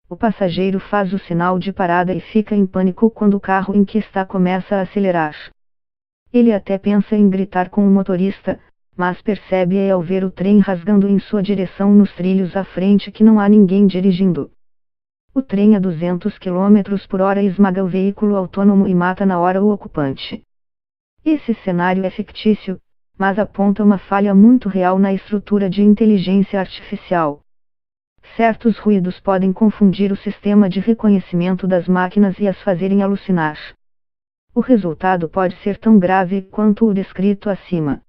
o passageiro faz o sinal de parada e fica em pânico quando o carro em que está começa a acelerar. Ele até pensa em gritar com o motorista, mas percebe ao ver o trem rasgando em sua direção nos trilhos à frente que não há ninguém dirigindo. O trem a 200 km por hora esmaga o veículo autônomo e mata na hora o ocupante. Esse cenário é fictício, mas aponta uma falha muito real na estrutura de inteligência artificial. Certos ruídos podem confundir o sistema de reconhecimento das máquinas e as fazerem alucinar. O resultado pode ser tão grave quanto o descrito acima.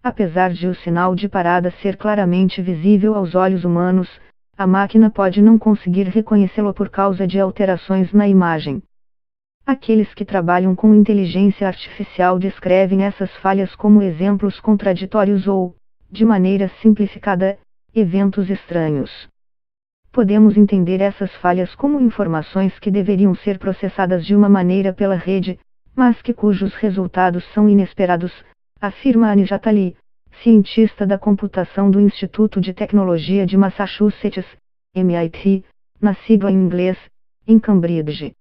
Apesar de o sinal de parada ser claramente visível aos olhos humanos, a máquina pode não conseguir reconhecê-lo por causa de alterações na imagem. Aqueles que trabalham com inteligência artificial descrevem essas falhas como exemplos contraditórios ou, de maneira simplificada, eventos estranhos. Podemos entender essas falhas como informações que deveriam ser processadas de uma maneira pela rede, mas cujos resultados são inesperados, afirma Anijata Lee, cientista da computação do Instituto de Tecnologia de Massachusetts, MIT, na sigla em inglês, em Cambridge.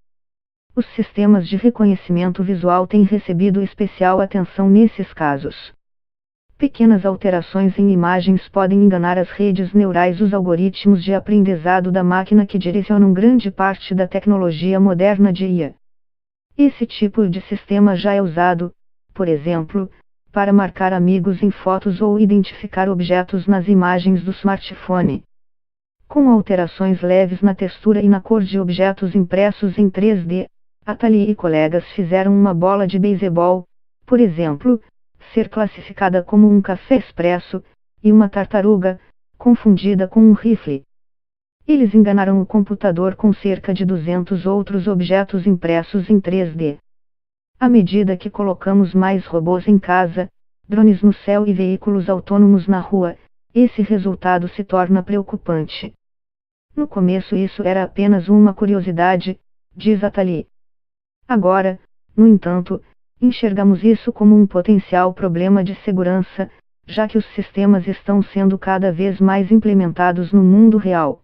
Os sistemas de reconhecimento visual têm recebido especial atenção nesses casos. Pequenas alterações em imagens podem enganar as redes neurais, os algoritmos de aprendizado da máquina que direcionam grande parte da tecnologia moderna de IA. Esse tipo de sistema já é usado, por exemplo, para marcar amigos em fotos ou identificar objetos nas imagens do smartphone. Com alterações leves na textura e na cor de objetos impressos em 3D, Atali e colegas fizeram uma bola de beisebol, por exemplo, ser classificada como um café expresso, e uma tartaruga, confundida com um rifle. Eles enganaram o computador com cerca de 200 outros objetos impressos em 3D. À medida que colocamos mais robôs em casa, drones no céu e veículos autônomos na rua, esse resultado se torna preocupante. No começo isso era apenas uma curiosidade, diz Atali. Agora, no entanto, enxergamos isso como um potencial problema de segurança, já que os sistemas estão sendo cada vez mais implementados no mundo real.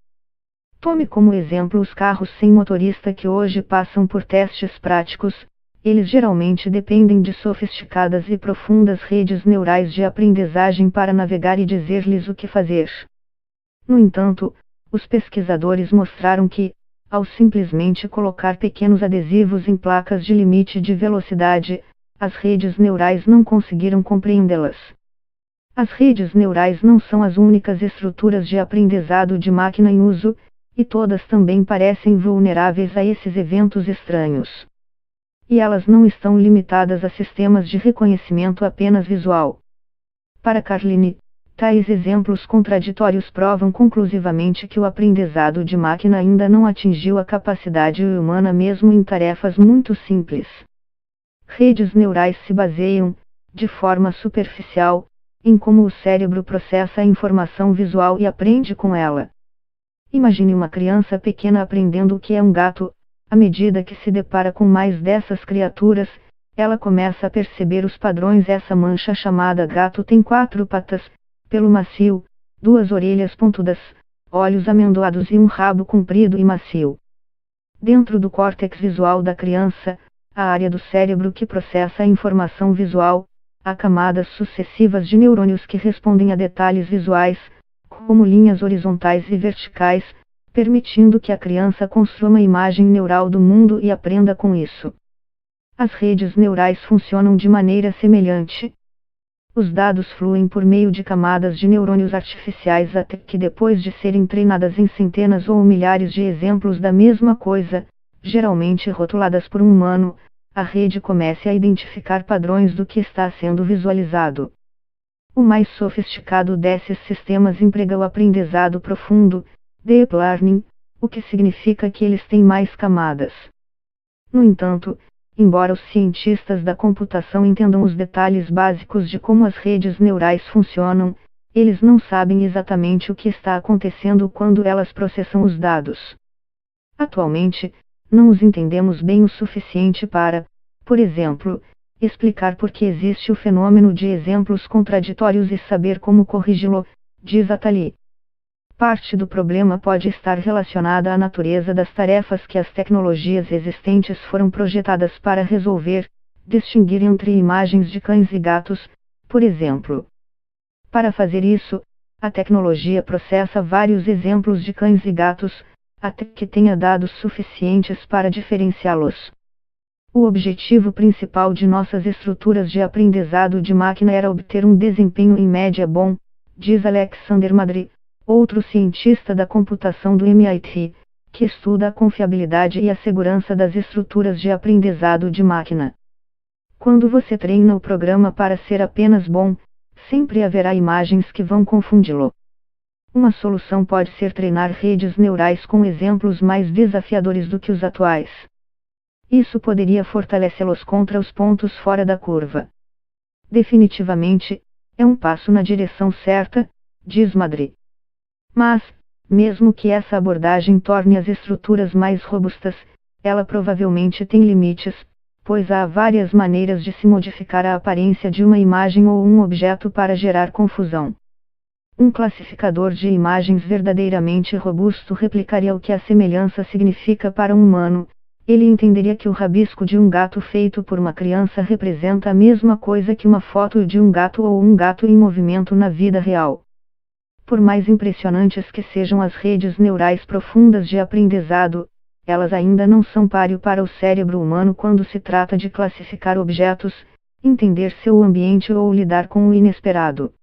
Tome como exemplo os carros sem motorista que hoje passam por testes práticos. Eles geralmente dependem de sofisticadas e profundas redes neurais de aprendizagem para navegar e dizer-lhes o que fazer. No entanto, os pesquisadores mostraram que, ao simplesmente colocar pequenos adesivos em placas de limite de velocidade, as redes neurais não conseguiram compreendê-las. As redes neurais não são as únicas estruturas de aprendizado de máquina em uso, e todas também parecem vulneráveis a esses eventos estranhos. E elas não estão limitadas a sistemas de reconhecimento apenas visual. Para Carline, tais exemplos contraditórios provam conclusivamente que o aprendizado de máquina ainda não atingiu a capacidade humana mesmo em tarefas muito simples. Redes neurais se baseiam, de forma superficial, em como o cérebro processa a informação visual e aprende com ela. Imagine uma criança pequena aprendendo o que é um gato. À medida que se depara com mais dessas criaturas, ela começa a perceber os padrões. Essa mancha chamada gato tem 4 patas, pelo macio, 2 orelhas pontudas, olhos amendoados e um rabo comprido e macio. Dentro do córtex visual da criança, a área do cérebro que processa a informação visual, há camadas sucessivas de neurônios que respondem a detalhes visuais, como linhas horizontais e verticais, permitindo que a criança construa uma imagem neural do mundo e aprenda com isso. As redes neurais funcionam de maneira semelhante. Os dados fluem por meio de camadas de neurônios artificiais até que, depois de serem treinadas em centenas ou milhares de exemplos da mesma coisa, geralmente rotuladas por um humano, a rede comece a identificar padrões do que está sendo visualizado. O mais sofisticado desses sistemas emprega o aprendizado profundo, Deep Learning, o que significa que eles têm mais camadas. No entanto, embora os cientistas da computação entendam os detalhes básicos de como as redes neurais funcionam, eles não sabem exatamente o que está acontecendo quando elas processam os dados. Atualmente, não os entendemos bem o suficiente para, por exemplo, explicar por que existe o fenômeno de exemplos contraditórios e saber como corrigi-lo, diz Atali. Parte do problema pode estar relacionada à natureza das tarefas que as tecnologias existentes foram projetadas para resolver, distinguir entre imagens de cães e gatos, por exemplo. Para fazer isso, a tecnologia processa vários exemplos de cães e gatos, até que tenha dados suficientes para diferenciá-los. O objetivo principal de nossas estruturas de aprendizado de máquina era obter um desempenho em média bom, diz Alexander Madry, outro cientista da computação do MIT, que estuda a confiabilidade e a segurança das estruturas de aprendizado de máquina. Quando você treina o programa para ser apenas bom, sempre haverá imagens que vão confundi-lo. Uma solução pode ser treinar redes neurais com exemplos mais desafiadores do que os atuais. Isso poderia fortalecê-los contra os pontos fora da curva. Definitivamente, é um passo na direção certa, diz Madry. Mas, mesmo que essa abordagem torne as estruturas mais robustas, ela provavelmente tem limites, pois há várias maneiras de se modificar a aparência de uma imagem ou um objeto para gerar confusão. Um classificador de imagens verdadeiramente robusto replicaria o que a semelhança significa para um humano. Ele entenderia que o rabisco de um gato feito por uma criança representa a mesma coisa que uma foto de um gato ou um gato em movimento na vida real. Por mais impressionantes que sejam as redes neurais profundas de aprendizado, elas ainda não são páreo para o cérebro humano quando se trata de classificar objetos, entender seu ambiente ou lidar com o inesperado.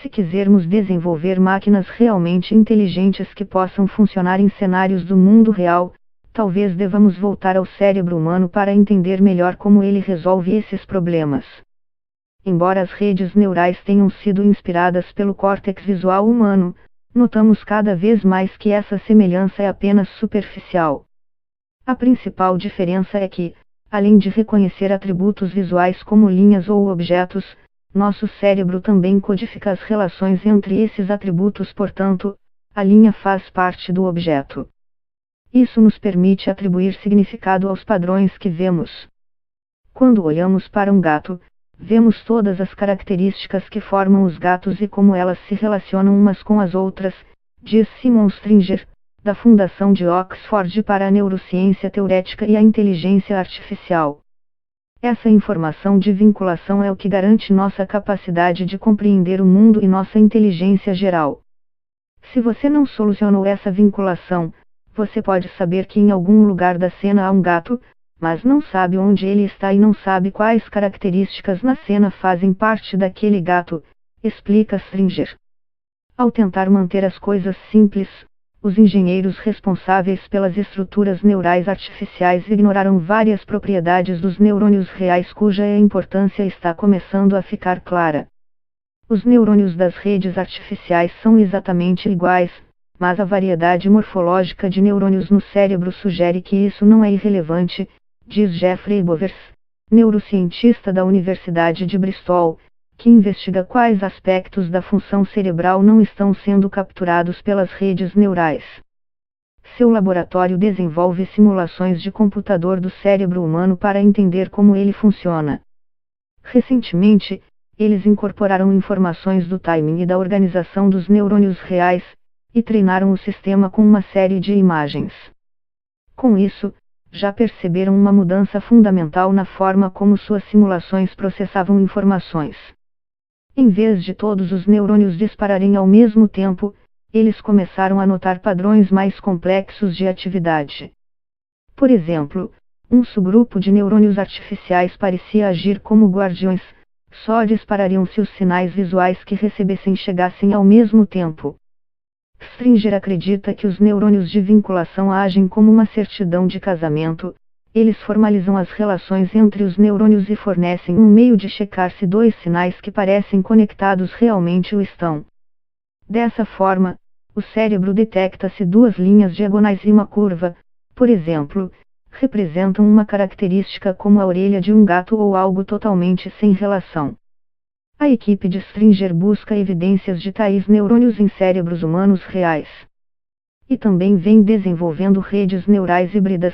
Se quisermos desenvolver máquinas realmente inteligentes que possam funcionar em cenários do mundo real, talvez devamos voltar ao cérebro humano para entender melhor como ele resolve esses problemas. Embora as redes neurais tenham sido inspiradas pelo córtex visual humano, notamos cada vez mais que essa semelhança é apenas superficial. A principal diferença é que, além de reconhecer atributos visuais como linhas ou objetos, nosso cérebro também codifica as relações entre esses atributos, portanto, a linha faz parte do objeto. Isso nos permite atribuir significado aos padrões que vemos. Quando olhamos para um gato, vemos todas as características que formam os gatos e como elas se relacionam umas com as outras, diz Simon Stringer, da Fundação de Oxford para a Neurociência Teorética e a Inteligência Artificial. Essa informação de vinculação é o que garante nossa capacidade de compreender o mundo e nossa inteligência geral. Se você não solucionou essa vinculação, você pode saber que em algum lugar da cena há um gato, mas não sabe onde ele está e não sabe quais características na cena fazem parte daquele gato, explica Stringer. Ao tentar manter as coisas simples, os engenheiros responsáveis pelas estruturas neurais artificiais ignoraram várias propriedades dos neurônios reais cuja importância está começando a ficar clara. Os neurônios das redes artificiais são exatamente iguais, mas a variedade morfológica de neurônios no cérebro sugere que isso não é irrelevante, diz Jeffrey Bovers, neurocientista da Universidade de Bristol, que investiga quais aspectos da função cerebral não estão sendo capturados pelas redes neurais. Seu laboratório desenvolve simulações de computador do cérebro humano para entender como ele funciona. Recentemente, eles incorporaram informações do timing e da organização dos neurônios reais, e treinaram o sistema com uma série de imagens. Com isso, já perceberam uma mudança fundamental na forma como suas simulações processavam informações. Em vez de todos os neurônios dispararem ao mesmo tempo, eles começaram a notar padrões mais complexos de atividade. Por exemplo, um subgrupo de neurônios artificiais parecia agir como guardiões, só disparariam se os sinais visuais que recebessem chegassem ao mesmo tempo. Stringer acredita que os neurônios de vinculação agem como uma certidão de casamento. Eles formalizam as relações entre os neurônios e fornecem um meio de checar se dois sinais que parecem conectados realmente o estão. Dessa forma, o cérebro detecta se duas linhas diagonais e uma curva, por exemplo, representam uma característica como a orelha de um gato ou algo totalmente sem relação. A equipe de Stringer busca evidências de tais neurônios em cérebros humanos reais. E também vem desenvolvendo redes neurais híbridas,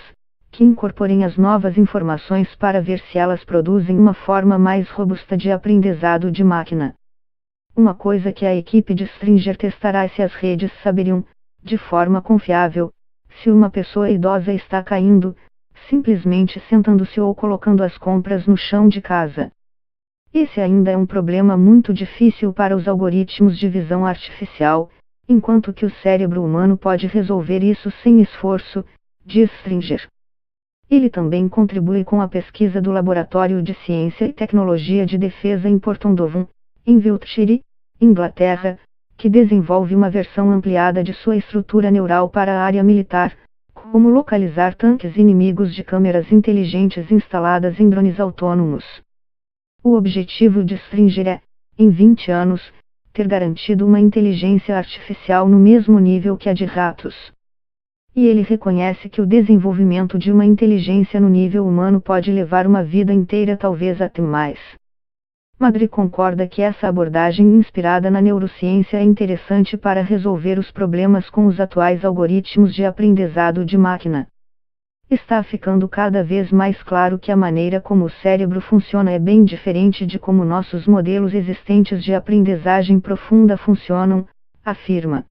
que incorporem as novas informações para ver se elas produzem uma forma mais robusta de aprendizado de máquina. Uma coisa que a equipe de Stringer testará é se as redes saberiam, de forma confiável, se uma pessoa idosa está caindo, simplesmente sentando-se ou colocando as compras no chão de casa. Esse ainda é um problema muito difícil para os algoritmos de visão artificial, enquanto que o cérebro humano pode resolver isso sem esforço, diz Stringer. Ele também contribui com a pesquisa do Laboratório de Ciência e Tecnologia de Defesa em Portondovon, em Wiltshire, Inglaterra, que desenvolve uma versão ampliada de sua estrutura neural para a área militar, como localizar tanques inimigos de câmeras inteligentes instaladas em drones autônomos. O objetivo de Stringer é, em 20 anos, ter garantido uma inteligência artificial no mesmo nível que a de ratos. E ele reconhece que o desenvolvimento de uma inteligência no nível humano pode levar uma vida inteira, talvez até mais. Madry concorda que essa abordagem inspirada na neurociência é interessante para resolver os problemas com os atuais algoritmos de aprendizado de máquina. Está ficando cada vez mais claro que a maneira como o cérebro funciona é bem diferente de como nossos modelos existentes de aprendizagem profunda funcionam, afirma.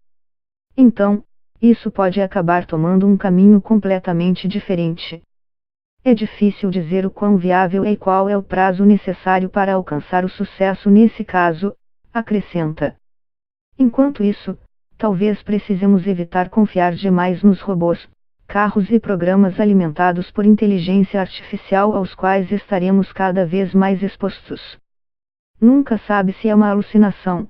Então, isso pode acabar tomando um caminho completamente diferente. É difícil dizer o quão viável é e qual é o prazo necessário para alcançar o sucesso nesse caso, acrescenta. Enquanto isso, talvez precisemos evitar confiar demais nos robôs, carros e programas alimentados por inteligência artificial aos quais estaremos cada vez mais expostos. Nunca sabe se é uma alucinação,